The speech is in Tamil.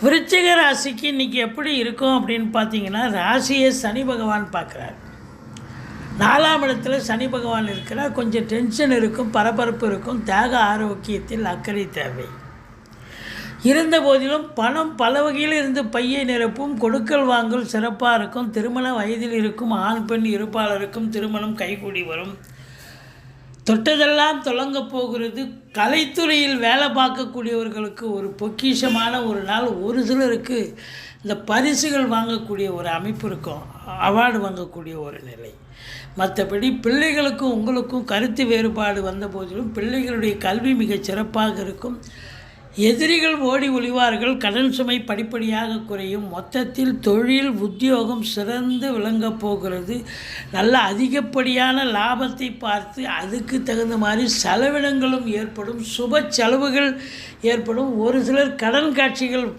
விருச்சிக ராசிக்கு இன்றைக்கி எப்படி இருக்கும் அப்படின்னு பார்த்தீங்கன்னா, ராசியை சனி பகவான் பார்க்குறார். 4ஆம் இடத்துல சனி பகவான் இருக்கிறார். கொஞ்சம் டென்ஷன் இருக்கும், பரபரப்பு இருக்கும், தேக ஆரோக்கியத்தில் அக்கறை தேவை. இருந்த போதிலும் பணம் பல வகையில் இருந்து பையை நிரப்பும். கொடுக்கல் வாங்கல் சிறப்பாக இருக்கும். திருமண வயதில் இருக்கும் ஆண் பெண் இருப்பாளருக்கும் திருமணம் கைகூடி வரும். தொட்டதெல்லாம் தொடங்கப் போகிறது. கலைத்துறையில் வேலை பார்க்கக்கூடியவர்களுக்கு ஒரு பொக்கிஷமான ஒரு நாள். ஒரு சிலருக்கு இந்த பரிசுகள் வாங்கக்கூடிய ஒரு அமைப்பு இருக்கும், அவார்டு வாங்கக்கூடிய ஒரு நிலை. மற்றபடி பிள்ளைகளுக்கும் உங்களுக்கும் கருத்து வேறுபாடு வந்த போதிலும் பிள்ளைகளுடைய கல்வி மிகச் சிறப்பாக இருக்கும். எதிரிகள் ஓடி ஒளிவார்கள். கடன் சுமை படிப்படியாக குறையும். மொத்தத்தில் தொழில் உத்தியோகம் சிறந்து விளங்கப் போகிறது. நல்ல அதிகப்படியான லாபத்தை பார்த்து அதுக்கு தகுந்த மாதிரி செலவினங்களும் ஏற்படும். சுப செலவுகள் ஏற்படும். ஒரு சிலர் கடன் காட்சிகள்